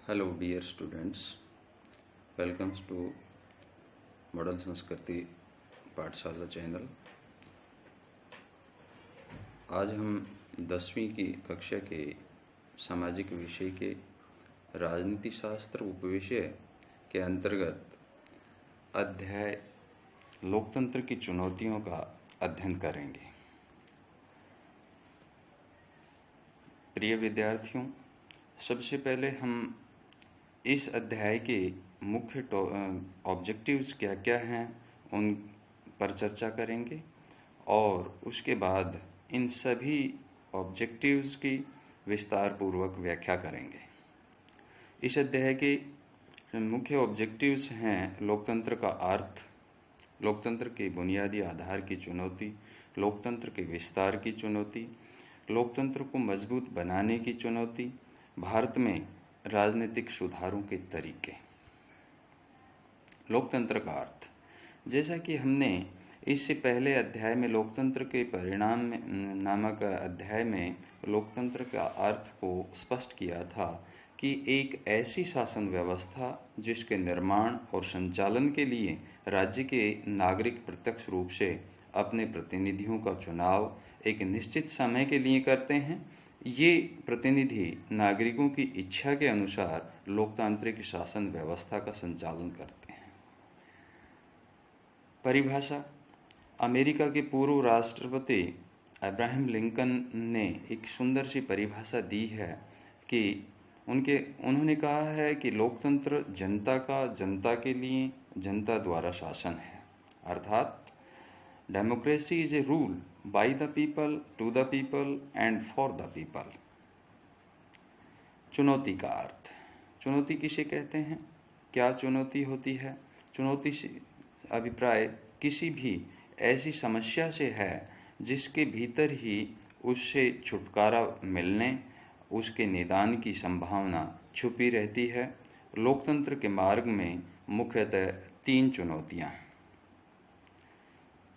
Hello, dear students. Welcome to model संस्कृति पाठशाला channel. आज हम 10वीं की कक्षा के सामाजिक विषय के राजनीति शास्त्र उपविषय के अंतर्गत अध्याय लोकतंत्र की चुनौतियों का अध्ययन करेंगे। प्रिय विद्यार्थियों, सबसे पहले हम इस अध्याय के मुख्य ऑब्जेक्टिव्स क्या क्या हैं उन पर चर्चा करेंगे और उसके बाद इन सभी ऑब्जेक्टिव्स की विस्तार पूर्वक व्याख्या करेंगे। इस अध्याय के मुख्य ऑब्जेक्टिव्स हैं लोकतंत्र का अर्थ, लोकतंत्र के बुनियादी आधार की चुनौती, लोकतंत्र के विस्तार की चुनौती, लोकतंत्र को मजबूत बनाने की चुनौती, भारत में राजनीतिक सुधारों के तरीके। लोकतंत्र का अर्थ, जैसा कि हमने इससे पहले अध्याय में लोकतंत्र के परिणाम नामक अध्याय में लोकतंत्र का अर्थ को स्पष्ट किया था कि एक ऐसी शासन व्यवस्था जिसके निर्माण और संचालन के लिए राज्य के नागरिक प्रत्यक्ष रूप से अपने प्रतिनिधियों का चुनाव एक निश्चित समय के लिए करते हैं। ये प्रतिनिधि नागरिकों की इच्छा के अनुसार लोकतांत्रिक शासन व्यवस्था का संचालन करते हैं। परिभाषा, अमेरिका के पूर्व राष्ट्रपति अब्राहम लिंकन ने एक सुंदर सी परिभाषा दी है कि उन्होंने कहा है कि लोकतंत्र जनता का जनता के लिए जनता द्वारा शासन है, अर्थात democracy is a rule by the people, to the people and for the people. चुनौती का अर्थ, चुनौती किसे कहते हैं, क्या चुनौती होती है? चुनौती से अभिप्राय किसी भी ऐसी समस्या से है जिसके भीतर ही उससे छुटकारा मिलने, उसके निदान की संभावना छुपी रहती है। लोकतंत्र के मार्ग में मुख्यतः 3 चुनौतियां हैं।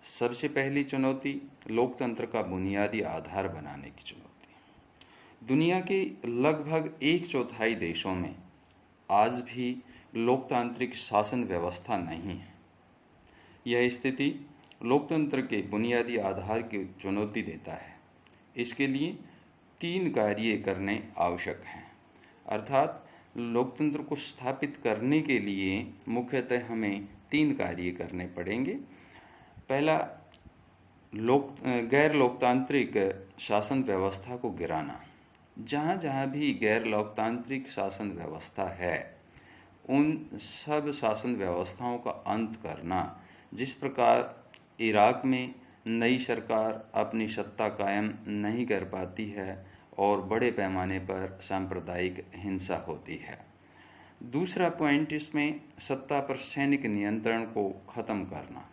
सबसे पहली चुनौती लोकतंत्र का बुनियादी आधार बनाने की चुनौती। दुनिया के लगभग 1/4 देशों में आज भी लोकतांत्रिक शासन व्यवस्था नहीं है। यह स्थिति लोकतंत्र के बुनियादी आधार की चुनौती देता है। इसके लिए 3 कार्य करने आवश्यक हैं, अर्थात लोकतंत्र को स्थापित करने के लिए मुख्यतः हमें 3 कार्य करने पड़ेंगे। पहला, गैर लोकतांत्रिक शासन व्यवस्था को गिराना। जहाँ जहाँ भी गैर लोकतांत्रिक शासन व्यवस्था है उन सब शासन व्यवस्थाओं का अंत करना। जिस प्रकार इराक में नई सरकार अपनी सत्ता कायम नहीं कर पाती है और बड़े पैमाने पर सांप्रदायिक हिंसा होती है। दूसरा पॉइंट इसमें सत्ता पर सैनिक नियंत्रण को ख़त्म करना।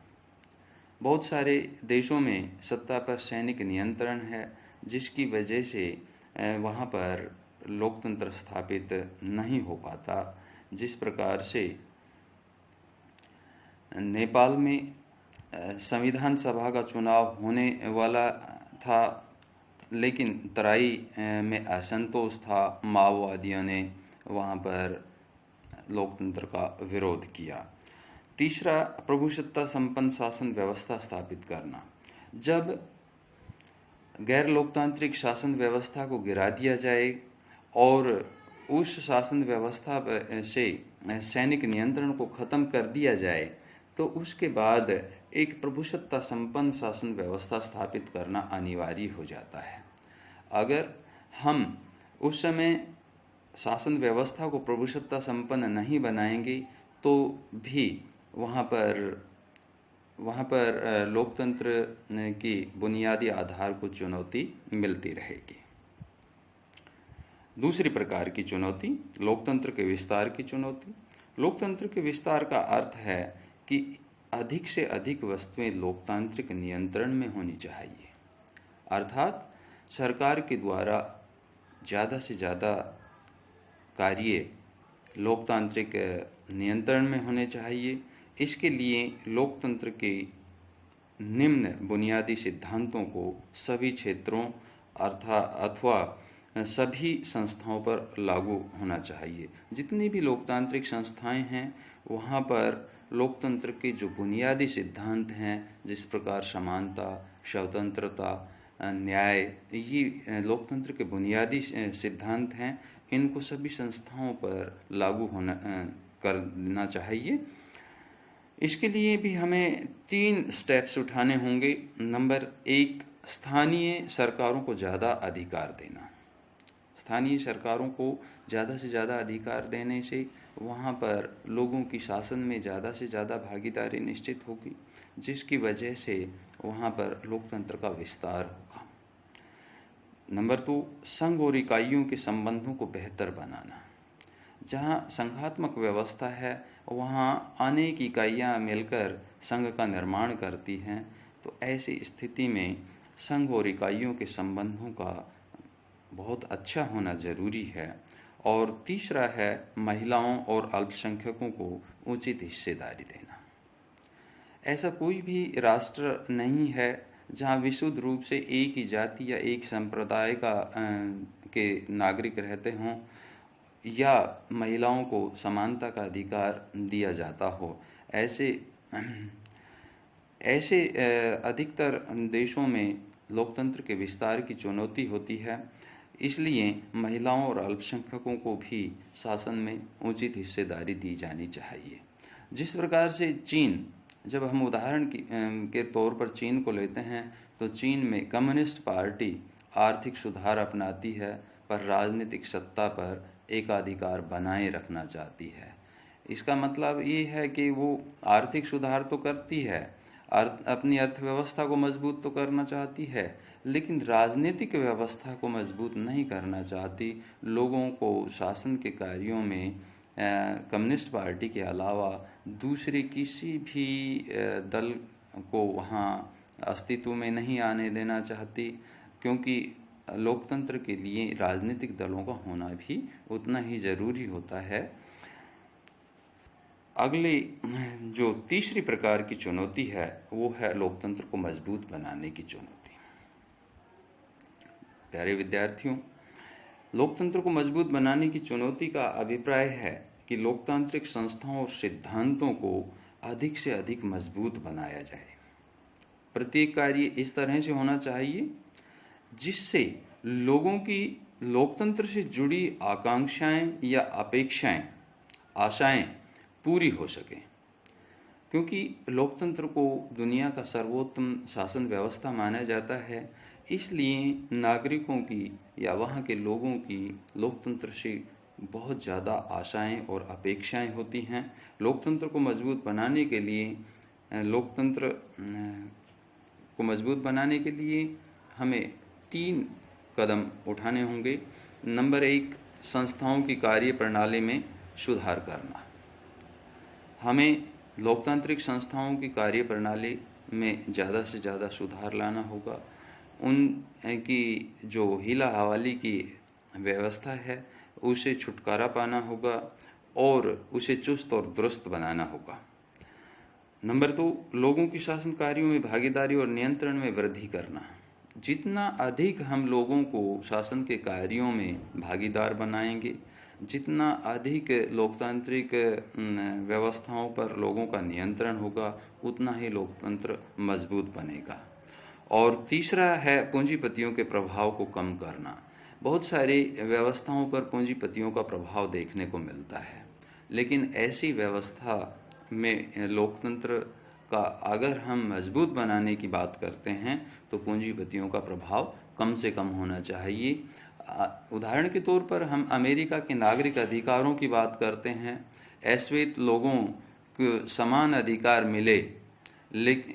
बहुत सारे देशों में सत्ता पर सैनिक नियंत्रण है, जिसकी वजह से वहाँ पर लोकतंत्र स्थापित नहीं हो पाता। जिस प्रकार से नेपाल में संविधान सभा का चुनाव होने वाला था, लेकिन तराई में असंतोष था, माओवादियों ने वहाँ पर लोकतंत्र का विरोध किया। तीसरा, प्रभुसत्ता संपन्न शासन व्यवस्था स्थापित करना। जब गैर लोकतांत्रिक शासन व्यवस्था को गिरा दिया जाए और उस शासन व्यवस्था से सैनिक नियंत्रण को ख़त्म कर दिया जाए तो उसके बाद एक प्रभुसत्ता संपन्न शासन व्यवस्था स्थापित करना अनिवार्य हो जाता है। अगर हम उस समय शासन व्यवस्था को प्रभुसत्ता संपन्न नहीं बनाएंगे तो भी वहाँ पर लोकतंत्र की बुनियादी आधार को चुनौती मिलती रहेगी। दूसरी प्रकार की चुनौती लोकतंत्र के विस्तार की चुनौती। लोकतंत्र के विस्तार का अर्थ है कि अधिक से अधिक वस्तुएं लोकतांत्रिक नियंत्रण में होनी चाहिए, अर्थात सरकार के द्वारा ज़्यादा से ज़्यादा कार्य लोकतांत्रिक नियंत्रण में होने चाहिए। इसके लिए लोकतंत्र के निम्न बुनियादी सिद्धांतों को सभी क्षेत्रों अथवा सभी संस्थाओं पर लागू होना चाहिए। जितनी भी लोकतांत्रिक संस्थाएं हैं वहाँ पर लोकतंत्र के जो बुनियादी सिद्धांत हैं, जिस प्रकार समानता, स्वतंत्रता, न्याय, ये लोकतंत्र के बुनियादी सिद्धांत हैं, इनको सभी संस्थाओं पर लागू करना चाहिए। इसके लिए भी हमें 3 स्टेप्स उठाने होंगे। नंबर 1, स्थानीय सरकारों को ज़्यादा अधिकार देना। स्थानीय सरकारों को ज़्यादा से ज़्यादा अधिकार देने से वहाँ पर लोगों की शासन में ज़्यादा से ज़्यादा भागीदारी निश्चित होगी, जिसकी वजह से वहाँ पर लोकतंत्र का विस्तार होगा। नंबर 2, संघ और इकाइयों के संबंधों को बेहतर बनाना। जहाँ संघात्मक व्यवस्था है वहाँ अनेक इकाइयाँ मिलकर संघ का निर्माण करती हैं, तो ऐसी स्थिति में संघ और इकाइयों के संबंधों का बहुत अच्छा होना ज़रूरी है। और तीसरा है महिलाओं और अल्पसंख्यकों को उचित हिस्सेदारी देना। ऐसा कोई भी राष्ट्र नहीं है जहाँ विशुद्ध रूप से एक ही जाति या एक संप्रदाय के नागरिक रहते हों या महिलाओं को समानता का अधिकार दिया जाता हो। ऐसे अधिकतर देशों में लोकतंत्र के विस्तार की चुनौती होती है, इसलिए महिलाओं और अल्पसंख्यकों को भी शासन में उचित हिस्सेदारी दी जानी चाहिए। जिस प्रकार से चीन, जब हम उदाहरण के तौर पर चीन को लेते हैं, तो चीन में कम्युनिस्ट पार्टी आर्थिक सुधार अपनाती है पर राजनीतिक सत्ता पर एकाधिकार बनाए रखना चाहती है। इसका मतलब ये है कि वो आर्थिक सुधार तो करती है, अपनी अर्थव्यवस्था को मजबूत तो करना चाहती है, लेकिन राजनीतिक व्यवस्था को मजबूत नहीं करना चाहती। लोगों को शासन के कार्यों में कम्युनिस्ट पार्टी के अलावा दूसरे किसी भी दल को वहाँ अस्तित्व में नहीं आने देना चाहती, क्योंकि लोकतंत्र के लिए राजनीतिक दलों का होना भी उतना ही ज़रूरी होता है। अगली जो तीसरी प्रकार की चुनौती है वो है लोकतंत्र को मजबूत बनाने की चुनौती। प्यारे विद्यार्थियों, लोकतंत्र को मजबूत बनाने की चुनौती का अभिप्राय है कि लोकतांत्रिक संस्थाओं और सिद्धांतों को अधिक से अधिक मजबूत बनाया जाए। प्रत्येक कार्य इस तरह से होना चाहिए जिससे लोगों की लोकतंत्र से जुड़ी आकांक्षाएं या अपेक्षाएं, आशाएं पूरी हो सकें। क्योंकि लोकतंत्र को दुनिया का सर्वोत्तम शासन व्यवस्था माना जाता है, इसलिए नागरिकों की या वहाँ के लोगों की लोकतंत्र से बहुत ज़्यादा आशाएं और अपेक्षाएं होती हैं। लोकतंत्र को मजबूत बनाने के लिए हमें 3 कदम उठाने होंगे। नंबर 1, संस्थाओं की कार्य प्रणाली में सुधार करना। हमें लोकतांत्रिक संस्थाओं की कार्य प्रणाली में ज़्यादा से ज़्यादा सुधार लाना होगा। उनकी जो हीला हवाली की व्यवस्था है उसे छुटकारा पाना होगा और उसे चुस्त और दुरुस्त बनाना होगा। नंबर 2, लोगों की शासन कार्यों में भागीदारी और नियंत्रण में वृद्धि करना। जितना अधिक हम लोगों को शासन के कार्यों में भागीदार बनाएंगे, जितना अधिक लोकतांत्रिक व्यवस्थाओं पर लोगों का नियंत्रण होगा, उतना ही लोकतंत्र मजबूत बनेगा। और तीसरा है पूंजीपतियों के प्रभाव को कम करना। बहुत सारी व्यवस्थाओं पर पूंजीपतियों का प्रभाव देखने को मिलता है, लेकिन ऐसी व्यवस्था में लोकतंत्र का अगर हम मजबूत बनाने की बात करते हैं तो पूंजीपतियों का प्रभाव कम से कम होना चाहिए। उदाहरण के तौर पर हम अमेरिका के नागरिक अधिकारों की बात करते हैं। अश्वेत लोगों को समान अधिकार मिले, लेकिन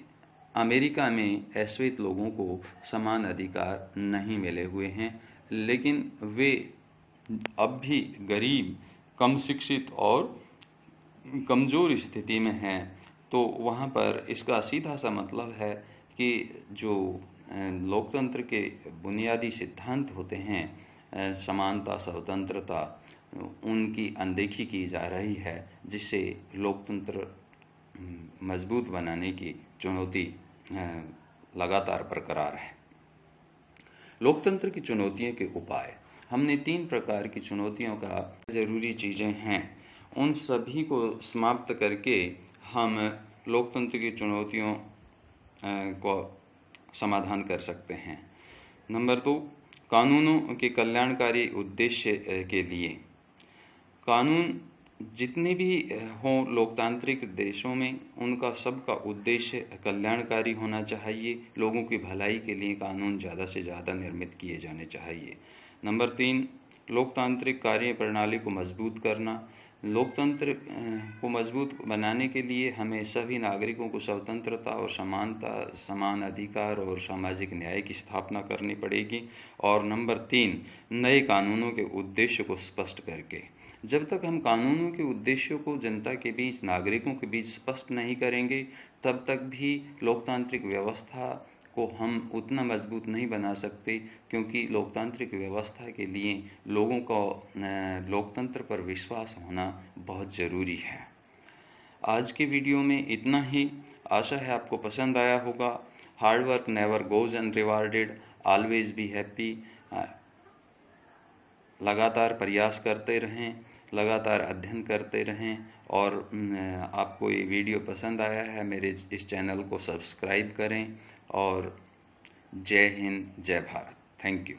अमेरिका में अश्वेत लोगों को समान अधिकार नहीं मिले हुए हैं, लेकिन वे अब भी गरीब, कम शिक्षित और कमज़ोर स्थिति में हैं। तो वहाँ पर इसका सीधा सा मतलब है कि जो लोकतंत्र के बुनियादी सिद्धांत होते हैं, समानता, स्वतंत्रता, उनकी अनदेखी की जा रही है, जिससे लोकतंत्र मजबूत बनाने की चुनौती लगातार बरकरार है। लोकतंत्र की चुनौतियों के उपाय। हमने 3 प्रकार की चुनौतियों का ज़रूरी चीज़ें हैं, उन सभी को समाप्त करके हम लोकतंत्र की चुनौतियों को समाधान कर सकते हैं। नंबर 2, कानूनों के कल्याणकारी उद्देश्य के लिए। कानून जितने भी हों लोकतांत्रिक देशों में, उनका सबका उद्देश्य कल्याणकारी होना चाहिए। लोगों की भलाई के लिए कानून ज़्यादा से ज़्यादा निर्मित किए जाने चाहिए। नंबर 3, लोकतांत्रिक कार्य प्रणाली को मजबूत करना। लोकतंत्र को मजबूत बनाने के लिए हमें सभी नागरिकों को स्वतंत्रता और समानता, समान अधिकार और सामाजिक न्याय की स्थापना करनी पड़ेगी। और नंबर 3, नए कानूनों के उद्देश्य को स्पष्ट करके। जब तक हम कानूनों के उद्देश्यों को जनता के बीच, नागरिकों के बीच स्पष्ट नहीं करेंगे, तब तक भी लोकतांत्रिक व्यवस्था को हम उतना मजबूत नहीं बना सकते, क्योंकि लोकतांत्रिक व्यवस्था के लिए लोगों को लोकतंत्र पर विश्वास होना बहुत ज़रूरी है। आज की वीडियो में इतना ही। आशा है आपको पसंद आया होगा। Hard work never goes unrewarded, always be happy. लगातार प्रयास करते रहें, लगातार अध्ययन करते रहें। और आपको ये वीडियो पसंद आया है, मेरे इस चैनल को सब्सक्राइब करें। और जय हिंद, जय भारत। Thank you.